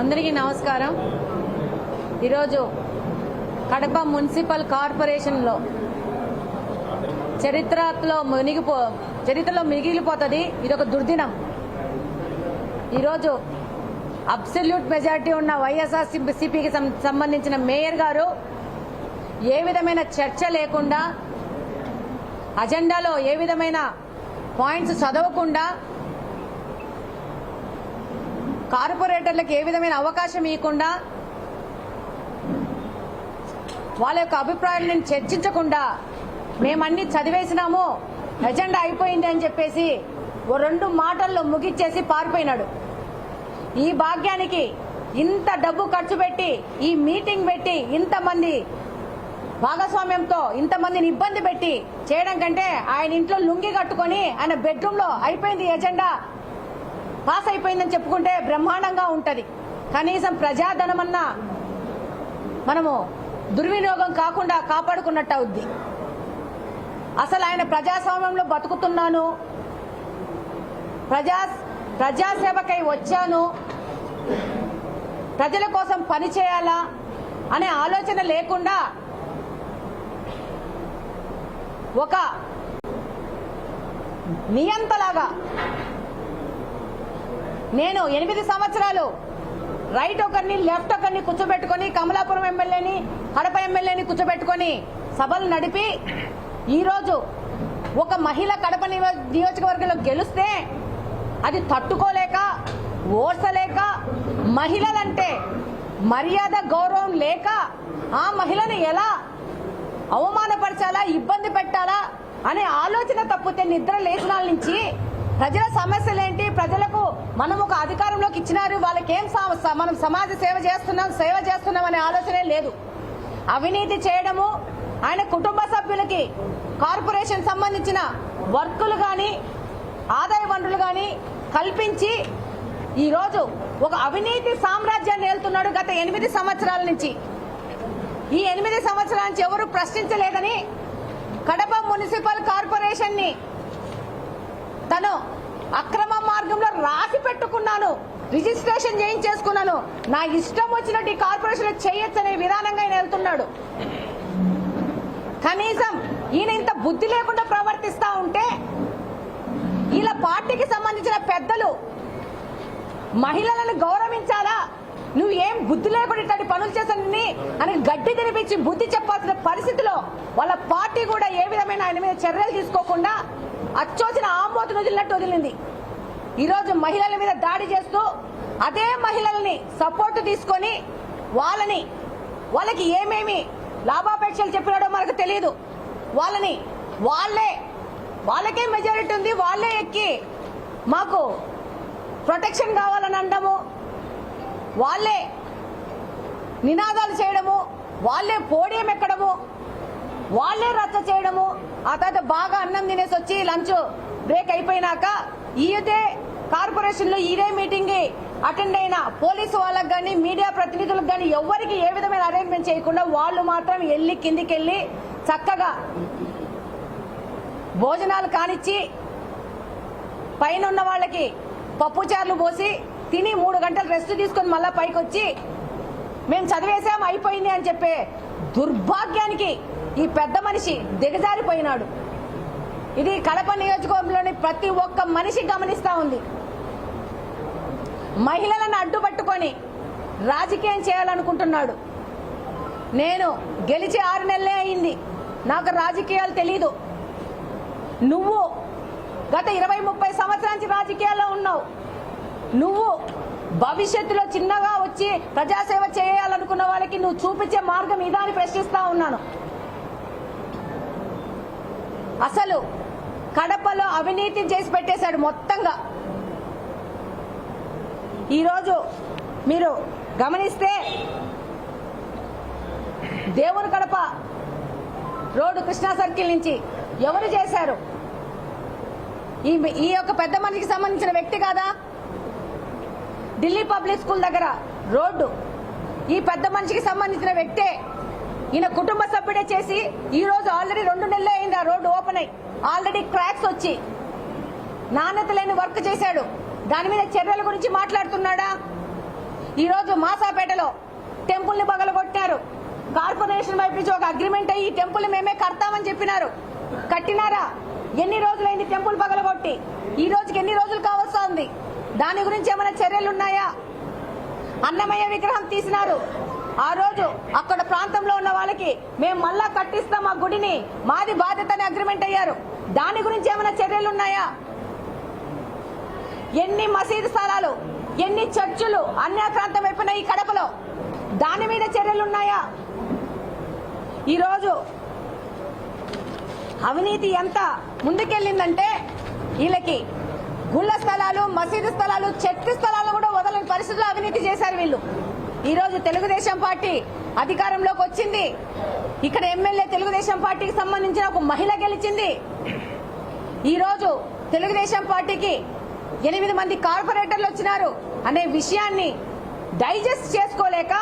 అందరికీ నమస్కారం। ఈరోజు కడప మున్సిపల్ కార్పొరేషన్లో చరిత్రలో మిగిలిపోతుంది। ఇదొక దుర్దినం। ఈరోజు అబ్సల్యూట్ మెజారిటీ ఉన్న వైఎస్ఆర్సీపీకి సంబంధించిన మేయర్ గారు ఏ విధమైన చర్చ లేకుండా, అజెండాలో ఏ విధమైన పాయింట్స్ చదవకుండా, కార్పొరేటర్లకు ఏ విధమైన అవకాశం ఇవ్వకుండా, వాళ్ళ యొక్క అభిప్రాయాలను చర్చించకుండా మేమన్నీ చదివేసినాము, ఎజెండా అయిపోయింది అని చెప్పేసి ఓ 2 మాటల్లో ముగిచ్చేసి పారిపోయినాడు। ఈ భాగ్యానికి ఇంత డబ్బు ఖర్చు పెట్టి, ఈ మీటింగ్ పెట్టి, ఇంతమంది భాగస్వామ్యంతో ఇంతమందిని ఇబ్బంది పెట్టి చేయడం కంటే ఆయన ఇంట్లో లుంగి కట్టుకొని ఆయన బెడ్రూమ్లో అయిపోయింది, ఎజెండా పాస్ అయిపోయిందని చెప్పుకుంటే బ్రహ్మాండంగా ఉంటది। కనీసం ప్రజాధనమన్నా మనము దుర్వినియోగం కాకుండా కాపాడుకున్నట్టు అవుద్ది। అసలు ఆయన ప్రజాస్వామ్యంలో బతుకుతున్నాను, ప్రజాసేవకై వచ్చాను, ప్రజల కోసం పనిచేయాలా అనే ఆలోచన లేకుండా ఒక నియంతలాగా నేను 8 సంవత్సరాలు రైట్ ఒకరిని లెఫ్ట్ ఒకరిని కూర్చోబెట్టుకొని, కమలాపురం ఎమ్మెల్యేని కడప ఎమ్మెల్యేని కూర్చోబెట్టుకొని సభలు నడిపి ఈరోజు ఒక మహిళ కడప నియోజకవర్గంలో గెలిస్తే అది తట్టుకోలేక, ఓర్చలేక, మహిళలంటే మర్యాద గౌరవం లేక ఆ మహిళను ఎలా అవమానపరచాలా, ఇబ్బంది పెట్టాలా అనే ఆలోచన తప్పితే నిద్ర లేచినాల నుంచి ప్రజల సమస్యలేంటి, ప్రజలకు మనం ఒక అధికారంలోకి ఇచ్చినారు, వాళ్ళకేం మనం సమాజ సేవ చేస్తున్నాం అనే ఆలోచనే లేదు। అవినీతి చేయడము, ఆయన కుటుంబ సభ్యులకి కార్పొరేషన్ సంబంధించిన వర్కులు కానీ, ఆదాయ వనరులు కానీ కల్పించి ఈరోజు ఒక అవినీతి సామ్రాజ్యాన్ని ఏలుతున్నాడు గత 8 సంవత్సరాల నుంచి। ఈ 8 సంవత్సరాల నుంచి ఎవరు ప్రశ్నించలేదని కడప మున్సిపల్ కార్పొరేషన్ ని తను అక్రమ మార్గంలో రాసి పెట్టుకున్నాను, రిజిస్ట్రేషన్ చేయించేసుకున్నాను, నా ఇష్టం వచ్చినట్టు ఈ కార్పొరేషన్ చేయొచ్చనే విధానంగా ఆయన వెళ్తున్నాడు। కనీసం ఈయన ఇంత బుద్ధి లేకుండా ప్రవర్తిస్తా ఉంటే ఇలా పార్టీకి సంబంధించిన పెద్దలు మహిళలను గౌరవించాలా, నువ్వు ఏం బుద్ధి లేకుండా ఇట్లాంటి పనులు చేశానని అని గడ్డి తినిపించి బుద్ధి చెప్పాల్సిన పరిస్థితిలో వాళ్ళ పార్టీ కూడా ఏ విధమైన ఆయన మీద చర్యలు తీసుకోకుండా అచ్చోసిన ఆమోదం వదిలినట్టు వదిలింది। ఈరోజు మహిళల మీద దాడి చేస్తూ అదే మహిళల్ని సపోర్ట్ తీసుకొని వాళ్ళకి ఏమేమి లాభాపేక్షలు చెప్పినాడో మనకు తెలియదు, వాళ్ళకే మెజారిటీ ఉంది, వాళ్ళే ఎక్కి మాకు ప్రొటెక్షన్ కావాలని అనడము, వాళ్ళే నినాదాలు చేయడము, వాళ్ళే పోడియం ఎక్కడము, వాళ్ళే రచ్చ చేయడము, ఆ తర్వాత బాగా అన్నం తినేసి వచ్చి లంచ్ బ్రేక్ అయిపోయినాక ఇదే కార్పొరేషన్ లో ఇదే మీటింగ్ అటెండ్ అయిన పోలీసు వాళ్ళకి కానీ, మీడియా ప్రతినిధులకు కానీ ఎవరికి ఏ విధమైన అరేంజ్మెంట్ చేయకుండా వాళ్ళు మాత్రం కిందికి వెళ్ళి చక్కగా భోజనాలు కానిచ్చి పైన ఉన్న వాళ్ళకి పప్పుచార్లు పోసి తిని 3 గంటలు రెస్ట్ తీసుకొని మళ్ళా పైకి వచ్చి మేము చదివేశాం అయిపోయింది అని చెప్పే దుర్భాగ్యానికి ఈ పెద్ద మనిషి దిగజారిపోయినాడు। ఇది కడప నియోజకవర్గంలోని ప్రతి ఒక్క మనిషి గమనిస్తా ఉంది। మహిళలను అడ్డుపట్టుకొని రాజకీయం చేయాలనుకుంటున్నాడు। నేను గెలిచి 6 నెలలే అయింది, నాకు రాజకీయాలు తెలీదు। నువ్వు గత 20-30 సంవత్సరాల నుంచి రాజకీయాల్లో ఉన్నావు। నువ్వు భవిష్యత్తులో చిన్నగా వచ్చి ప్రజాసేవ చేయాలనుకున్న వాళ్ళకి నువ్వు చూపించే మార్గం ఇదా అని ప్రశ్నిస్తా ఉన్నాను। అసలు కడపలో అవినీతి చేసి పెట్టేశాడు మొత్తంగా। ఈరోజు మీరు గమనిస్తే దేవుని కడప రోడ్డు కృష్ణా సర్కిల్ నుంచి ఎవరు చేశారు? ఈ యొక్క పెద్ద మనిషికి సంబంధించిన వ్యక్తి కాదా? ఢిల్లీ పబ్లిక్ స్కూల్ దగ్గర రోడ్డు ఈ పెద్ద మనిషికి సంబంధించిన వ్యక్తే, ఈయన కుటుంబ సభ్యుడే చేసి ఈ రోజు ఆల్రెడీ 2 నెలలే అయింది ఆ రోడ్డు ఓపెన్ అయ్యి, ఆల్రెడీ క్రాక్స్ వచ్చి నాణ్యత లేని వర్క్ చేశాడు। దాని మీద చర్యల గురించి మాట్లాడుతున్నాడా? ఈరోజు మాసాపేటలో టెంపుల్ని పగలగొట్టారు. కార్పొరేషన్ వైపు నుంచి ఒక అగ్రిమెంట్ అయ్యి టెంపుల్ మేమే కడతామని చెప్పినారు. కట్టినారా? ఎన్ని రోజులైంది టెంపుల్ పగలగొట్టి? ఈ రోజుకి ఎన్ని రోజులు కావస్తా ఉంది? దాని గురించి ఏమైనా చర్యలు ఉన్నాయా? అన్నమయ్య విగ్రహం తీసినారు. ఆ రోజు అక్కడ ప్రాంతంలో ఉన్న వాళ్ళకి మేము మళ్ళా కట్టిస్తాం ఆ గుడిని, మాది బాధ్యత అని అగ్రిమెంట్ అయ్యారు. దాని గురించి ఏమైనా చర్యలు ఉన్నాయా? ఎన్ని మసీదు స్థలాలు, ఎన్ని చర్చిలు అన్యాక్రాంతం అయిపోయినాయి ఈ కడపలో, దాని మీద చర్యలు ఉన్నాయా? ఈరోజు అవినీతి ఎంత ముందుకెళ్ళిందంటే వీళ్ళకి గుళ్ళ స్థలాలు, మసీదు స్థలాలు, చర్చి స్థలాలు కూడా వదలని పరిస్థితుల్లో అవినీతి చేశారు వీళ్ళు. ఈరోజు తెలుగుదేశం పార్టీ అధికారంలోకి వచ్చింది. ఇక్కడ ఎమ్మెల్యే తెలుగుదేశం పార్టీకి సంబంధించిన ఒక మహిళ గెలిచింది. ఈరోజు తెలుగుదేశం పార్టీకి 8 మంది కార్పొరేటర్లు వచ్చినారు అనే విషయాన్ని డైజెస్ట్ చేసుకోలేక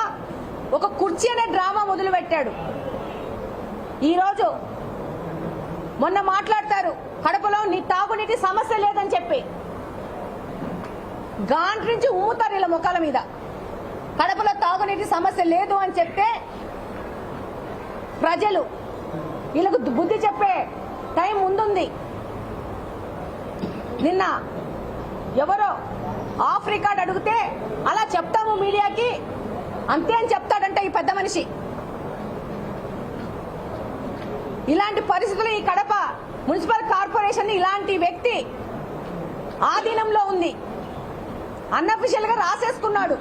ఒక కుర్చీ అనే డ్రామా మొదలు పెట్టాడు. ఈరోజు మొన్న మాట్లాడతారు కడపలో నీ తాగునీటి సమస్య లేదని చెప్పి, గాంట్ నుంచి ఊముతారు వీళ్ళ ముఖాల మీద. కడపలో తాగునీటి సమస్య లేదు అని చెప్తే ప్రజలు వీళ్ళకు బుద్ధి చెప్పే టైం ముందుంది. నిన్న ఎవరో ఆఫ్ రికార్డ్ అడిగితే అలా చెప్తాము మీడియాకి అంతే అని చెప్తాడంట ఈ పెద్ద మనిషి. ఇలాంటి పరిస్థితులు ఈ కడప మున్సిపల్ కార్పొరేషన్ ఇలాంటి వ్యక్తి ఆధీనంలో ఉంది. అన్అఫిషియల్ గా రాసేసుకున్నాడు.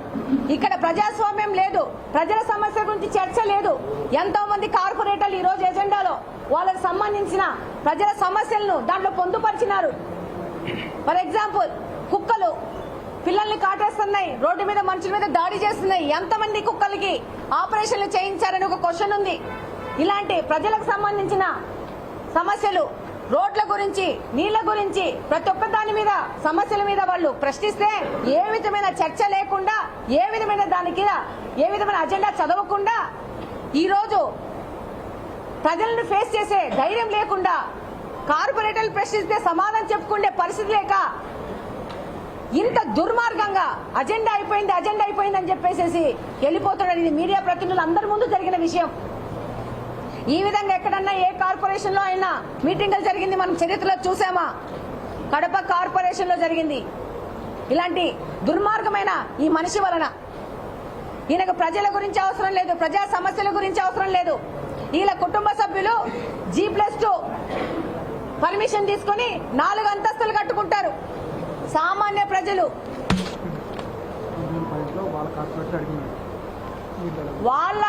ఇక్కడ ప్రజాస్వామ్యం లేదు, ప్రజల సమస్య గురించి చర్చ లేదు. ఎంతో మంది కార్పొరేటర్లు ఈ రోజు ఎజెండాలో వాళ్ళకి సంబంధించిన ప్రజల సమస్యలను దాంట్లో పొందుపరిచినారు. ఫర్ ఎగ్జాంపుల్ కుక్కలు పిల్లల్ని కాటేస్తున్నాయి, రోడ్డు మీద మనుషుల మీద దాడి చేస్తున్నాయి. ఎంతమంది కుక్కలకి ఆపరేషన్లు చేయించారని ఒక క్వశ్చన్ ఉంది. ఇలాంటి ప్రజలకు సంబంధించిన సమస్యలు, రోడ్ల గురించి, నీళ్ల గురించి, ప్రతి ఒక్క దాని మీద సమస్యల మీద వాళ్ళు ప్రశ్నిస్తే ఏ విధమైన చర్చ లేకుండా, ఏ విధమైన దానికి ఏ విధమైన అజెండా చదవకుండా ఈరోజు ప్రజలను ఫేస్ చేసే ధైర్యం లేకుండా, కార్పొరేటర్లు ప్రశ్నిస్తే సమాధానం చెప్పుకునే పరిస్థితి లేక ఇంత దుర్మార్గంగా అజెండా అయిపోయింది అని చెప్పేసి వెళ్ళిపోతున్నాడు. ఇది మీడియా ప్రతినిధులు అందరి ముందు జరిగిన విషయం. ఈ విధంగా ఎక్కడన్నా ఏ కార్పొరేషన్ లో అయినా మీటింగులు జరిగింది మనం చరిత్రలో చూసామా? కడప కార్పొరేషన్ లో జరిగింది. ఇలాంటి దుర్మార్గమైన ఈ మనిషి వలన ఈయనకు ప్రజల గురించి అవసరం లేదు, ప్రజా సమస్యల గురించి అవసరం లేదు. వీళ్ళ కుటుంబ సభ్యులు G+2 పర్మిషన్ తీసుకుని 4 అంతస్తులు కట్టుకుంటారు. సామాన్య ప్రజలు వాళ్ళ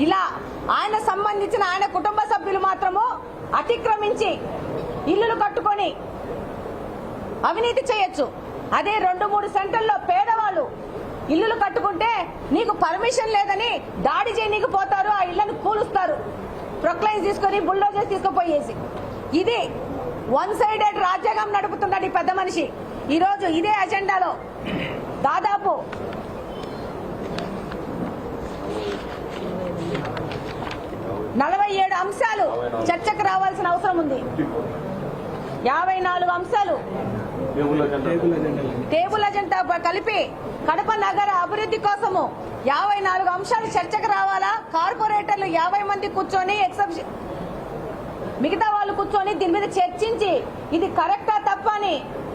ఇలా ఆయన సంబంధించిన ఆయన కుటుంబ సభ్యులు మాత్రము అతిక్రమించి ఇల్లులు కట్టుకొని అవినీతి చేయొచ్చు. అదే 2-3 సెంటర్లో పేదవాళ్ళు ఇల్లులు కట్టుకుంటే నీకు పర్మిషన్ లేదని దాడి చేయనీకి పోతారు, ఆ ఇళ్లను కూలుస్తారు, ప్రొక్లైన్స్ తీసుకొని బుల్డోజర్స్ తీసుకుపోయేసి. ఇది 1 సైడెడ్ రాజ్యాంగం నడుపుతున్నాడు ఈ పెద్ద మనిషి. ఈరోజు ఇదే అజెండాలో దాదాపు 47 అంశాలు చర్చకు రావాల్సిన అవసరం ఉంది. 54 అంశాలు టేబుల్ అజెండా కలిపి కడప నగర అభివృద్ధి కోసము 54 అంశాలు చర్చకు రావాలా? కార్పొరేటర్లు 50 మంది కూర్చొని ఎక్సెప్షన్ మిగతా వాళ్ళు కూర్చొని దీని మీద చర్చించి ఇది కరెక్టా తప్ప అని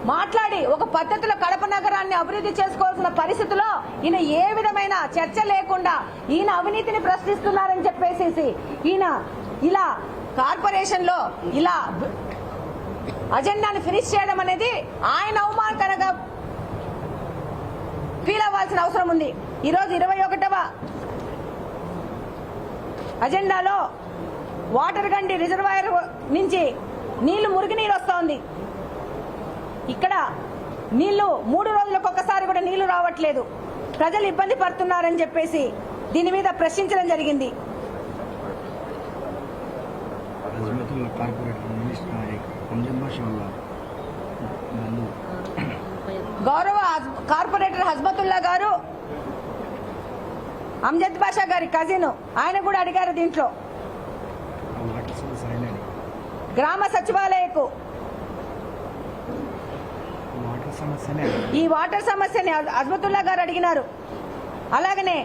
మాట్లాడి ఒక పద్ధతిలో కడప నగరాన్ని అభివృద్ధి చేసుకోవాల్సిన పరిస్థితిలో ఈయన ఏ విధమైన చర్చ లేకుండా ఈయన అవినీతిని ప్రశ్నిస్తున్నారని చెప్పేసి ఈయన ఇలా కార్పొరేషన్ లో ఇలా అజెండాను ఫినిష్ చేయడం అనేది ఆయన అవమానకరంగా ఫీల్ అవ్వాల్సిన అవసరం ఉంది. ఈరోజు 21వ అజెండాలో వాటర్ గండి రిజర్వాయర్ నుంచి మురుగునీరు వస్తా ఉంది. ఇక్కడ నీళ్లు 3 రోజులకు ఒక్కసారి కూడా నీళ్లు రావట్లేదు, ప్రజలు ఇబ్బంది పడుతున్నారని చెప్పేసి దీని మీద ప్రశ్నించడం జరిగింది. గౌరవ కార్పొరేటర్ హస్మతుల్లా గారు అమ్జద్ బాషా గారి కజిన్, ఆయన కూడా అడిగారు దీంట్లో గ్రామ సచివాలయకు ఈ వాటర్ సమస్యని అజ్మతుల్లా గారు అడిగినారు. అలాగనే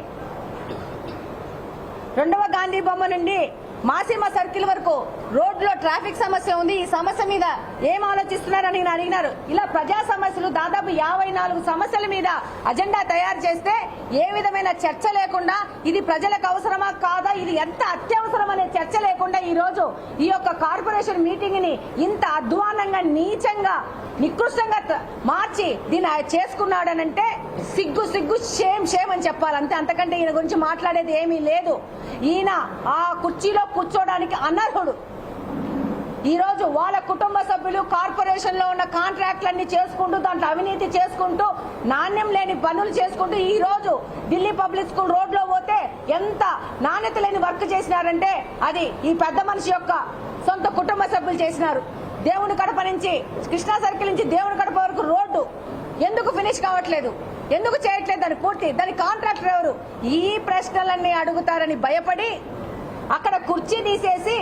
2వ గాంధీ బొమ్మ నుండి మాసీమ సర్కిల్ వరకు రోడ్లో ట్రాఫిక్ సమస్య ఉంది. ఈ సమస్య మీద ఏం ఆలోచిస్తున్నారని అడిగినారు. ఇలా ప్రజా సమస్యలు దాదాపు 54 సమస్యల మీద అజెండా తయారు చేస్తే ఏ విధమైన చర్చ లేకుండా ఇది ప్రజలకు అవసరమా కాదా, ఇది ఎంత అత్యవసరం అనే చర్చ లేకుండా ఈ రోజు ఈ యొక్క కార్పొరేషన్ మీటింగ్ ని ఇంత అధ్వానంగా నీచంగా నికృష్టంగా మార్చి దీన్ని చేసుకున్నాడనంటే సిగ్గు సిగ్గు షేమ్ షేమ్ అని చెప్పాలి అంతే. అంతకంటే ఈయన గురించి మాట్లాడేది ఏమీ లేదు. ఈయన ఆ కుర్చీలో కూర్చోడానికి అనర్హుడు. ఈ రోజు వాళ్ళ కుటుంబ సభ్యులు కార్పొరేషన్ లో ఉన్న కాంట్రాక్ట్లన్నీ చేసుకుంటూ దాంట్లో అవినీతి చేసుకుంటూ నాణ్యం లేని పనులు చేసుకుంటూ ఈ రోజు ఢిల్లీ పబ్లిక్ స్కూల్ రోడ్ లో పోతే ఎంత నాణ్యత లేని వర్క్ చేసినారంటే అది ఈ పెద్ద మనిషి యొక్క సొంత కుటుంబ సభ్యులు చేసినారు. దేవుని కడప నుంచి కృష్ణా సర్కిల్ నుంచి దేవుని కడప వరకు రోడ్డు ఎందుకు ఫినిష్ కావట్లేదు, ఎందుకు చేయట్లేదు దాని పూర్తి, దాని కాంట్రాక్టర్ ఎవరు? ఈ ప్రశ్నలన్నీ అడుగుతారని భయపడి అక్కడ కుర్చీ తీసేసి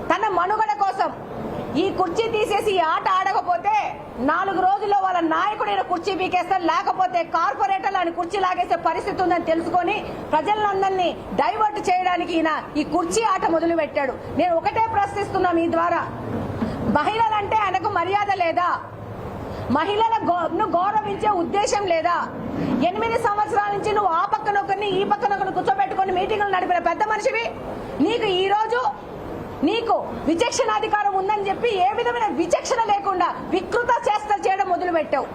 తన మనుగడ కోసం ఈ కుర్చీ తీసేసి ఈ ఆట ఆడకపోతే 4 రోజుల్లో వాళ్ళ నాయకుడైన కుర్చీ పీకేస్తారు, లేకపోతే కార్పొరేటర్లు ఆయన కుర్చీ లాగేసే పరిస్థితి ఉందని తెలుసుకొని ప్రజలందరినీ డైవర్ట్ చేయడానికి ఈయన ఈ కుర్చీ ఆట మొదలు పెట్టాడు. నేను ఒకటే ప్రశ్నిస్తున్నా మీ ద్వారా, మహిళలంటే ఆయనకు మర్యాద లేదా? మహిళలను గౌరవించే ఉద్దేశం లేదా? 8 సంవత్సరాల నుంచి నువ్వు ఆ పక్కన ఒకరిని ఈ పక్కన ఒకరిని కూర్చోబెట్టుకుని మీటింగులు నడిపిన పెద్ద మనిషివి. నీకు ఈ రోజు నీకు విచక్షణాధికారం ఉందని చెప్పి ఏ విధమైన విచక్షణ లేకుండా వికృత చేష్టలు చేయడం మొదలు పెట్టావు.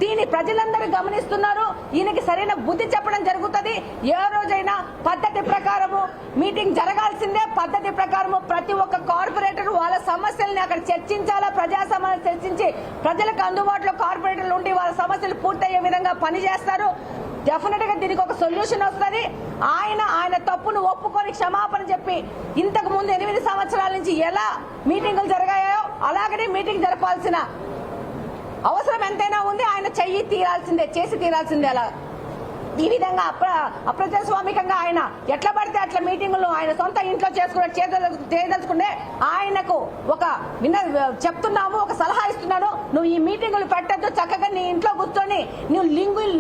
దీన్ని ప్రజలందరూ గమనిస్తున్నారు. ఈయనకి సరైన బుద్ధి చెప్పడం జరుగుతుంది. ఏ రోజైనా పద్ధతి ప్రకారము మీటింగ్ జరగాల్సిందే. పద్ధతి ప్రకారము ప్రతి ఒక్క కార్పొరేటర్ వాళ్ళ సమస్యల్ని అక్కడ చర్చించాలా, ప్రజా సమస్యలు చర్చించి ప్రజలకు అందుబాటులో కార్పొరేటర్లు ఉండి వాళ్ళ సమస్యలు పూర్తయ్యే విధంగా పనిచేస్తారు. డెఫినెట్ గా దీనికి ఒక సొల్యూషన్ వస్తుంది. ఆయన తప్పును ఒప్పుకొని క్షమాపణ చెప్పి ఇంతకు ముందు 8 సంవత్సరాల నుంచి ఎలా మీటింగులు జరిగాయో అలాగనే మీటింగ్ జరపాల్సిన అవసరం ఎంతైనా ఉంది. ఆయన చేసి తీరాల్సిందే. అలా ఈ విధంగా అప్రజాస్వామికంగా ఆయన ఎట్లా పడితే అట్లా మీటింగులు ఆయన సొంత ఇంట్లో చేయదలుచుకుంటే ఆయనకు ఒక చెప్తున్నాము, ఒక సలహా ఇస్తున్నాను. నువ్వు ఈ మీటింగులు పెట్టద్దు, చక్కగా నీ ఇంట్లో కూర్చొని నువ్వు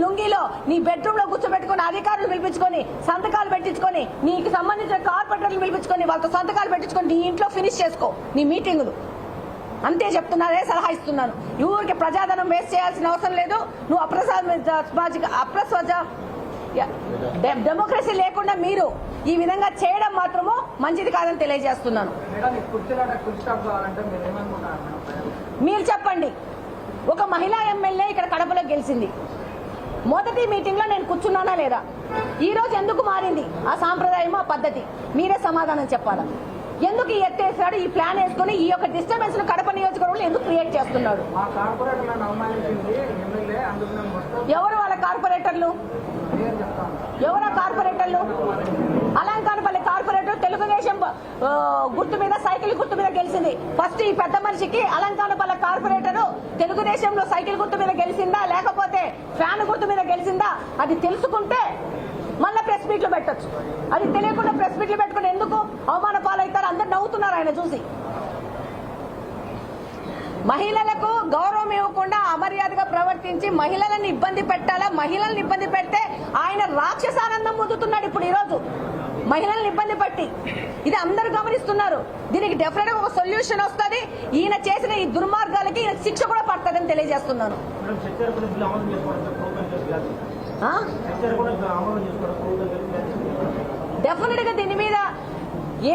లుంగిలో నీ బెడ్రూమ్ లో కూర్చోబెట్టుకుని అధికారులు పిలిపించుకొని సంతకాలు పెట్టించుకొని నీకు సంబంధించిన కార్పొరేటర్లు పిలిపించుకొని వాళ్ళతో సంతకాలు పెట్టించుకొని నీ ఇంట్లో ఫినిష్ చేసుకో నీ మీటింగులు. అంతే చెప్తున్నారే, సలహా ఇస్తున్నాను. ఊరికి ప్రజాధనం వేస్ట్ చేయాల్సిన అవసరం లేదు. నువ్వు డెమోక్రసీ లేకుండా మీరు ఈ విధంగా చేయడం మాత్రము మంచిది కాదని తెలియజేస్తున్నాను. మీరు చెప్పండి, ఒక మహిళా ఎమ్మెల్యే ఇక్కడ కడపలో గెలిచింది. మొదటి మీటింగ్ లో నేను కూర్చున్నానా లేదా? ఈ రోజు ఎందుకు మారింది ఆ సాంప్రదాయం, ఆ పద్ధతి? మీరే సమాధానం చెప్పాలా. ఎందుకు ఎత్తేసాడు? ఈ ప్లాన్ వేసుకుని ఈ యొక్క డిస్టర్బెన్స్ ను కడప నియోజకవర్గంలో ఎందుకు క్రియేట్ చేస్తున్నాడు? ఎవరు వాళ్ళ కార్పొరేటర్లు? ఎవరు ఆ కార్పొరేటర్లు? అలంకానపల్లి కార్పొరేటర్ తెలుగుదేశం గుర్తు మీద సైకిల్ గుర్తు మీద గెలిచింది. ఫస్ట్ ఈ పెద్ద మనిషికి అలంకానపల్లి కార్పొరేటర్ తెలుగుదేశంలో సైకిల్ గుర్తు మీద గెలిచిందా లేకపోతే ఫ్యాన్ గుర్తు మీద గెలిచిందా అది తెలుసుకుంటే మళ్ళీ ప్రెస్ మీట్లు పెట్టచ్చు. అది తెలియకుండా ప్రెస్ మీట్లు పెట్టుకుని ఎందుకు అవమాన పాలవుతారు? అందరు నవ్వుతున్నారు ఆయన చూసి. మహిళలకు గౌరవం ఇవ్వకుండా అమర్యాదగా ప్రవర్తించి మహిళలను ఇబ్బంది పెట్టాలా? మహిళలను ఇబ్బంది పెడితే ఆయన రాక్షసానందం పొందుతున్నాడు ఇప్పుడు ఈ రోజు మహిళలను ఇబ్బంది పట్టి. ఇది అందరూ గమనిస్తున్నారు. దీనికి డెఫినెట్ గా ఒక సొల్యూషన్ వస్తుంది. ఈయన చేసిన ఈ దుర్మార్గాలకి ఈయన శిక్ష కూడా పడుతుందని తెలియజేస్తున్నాను. డెఫినెట్ గా దీని మీద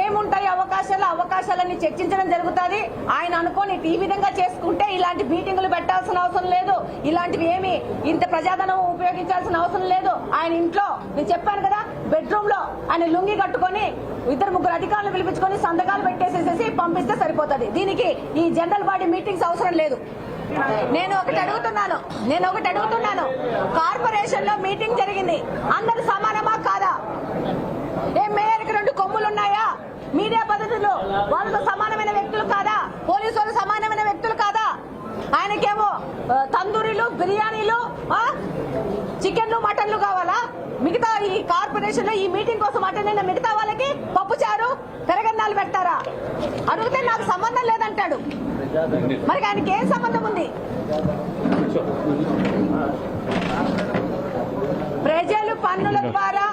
ఏముంటాయి అవకాశాలన్నీ చర్చించడం జరుగుతుంది. ఆయన అనుకోని ఈ విధంగా చేసుకుంటే ఇలాంటి మీటింగులు పెట్టాల్సిన అవసరం లేదు. ఇలాంటివి ఏమి ఇంత ప్రజాధనం ఉపయోగించాల్సిన అవసరం లేదు. ఆయన ఇంట్లో నేను చెప్పాను కదా, బెడ్రూమ్ లో ఆయన లుంగి కట్టుకొని 2-3 అధికారులు పిలిపించుకొని సంతకాలు పెట్టేసేసి పంపిస్తే సరిపోతుంది. దీనికి ఈ జనరల్ బాడీ మీటింగ్స్ అవసరం లేదు. నేను ఒకటి అడుగుతున్నాను, కార్పొరేషన్ లో మీటింగ్ జరిగింది, అందరూ సమానమా కాదా? మేయర్కి 2 కొమ్ములు ఉన్నాయా? మీడియా పద్ధతులు వాళ్ళతో సమానమైన వ్యక్తులు కాదా? పోలీసు వాళ్ళు సమానమైన వ్యక్తులు కాదా? ఆయనకేమో తందూరీలు, బిర్యానీలు, చికెన్లు, మటన్లు కావాలా? మిగతా ఈ కార్పొరేషన్ లో ఈ మీటింగ్ కోసం అటెండ్ అయిన మిగతా వాళ్ళకి పప్పుచారు, పెరగన్నాలు పెడతారా? అడిగితే నాకు సంబంధం లేదంటాడు. మరి ఆయనకి ఏం సంబంధం ఉంది? ప్రజలు పన్నుల ద్వారా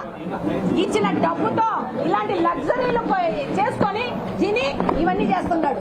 ఇచ్చిన డబ్బుతో ఇలాంటి లగ్జరీలు చేసుకొని తిని ఇవన్నీ చేస్తున్నాడు.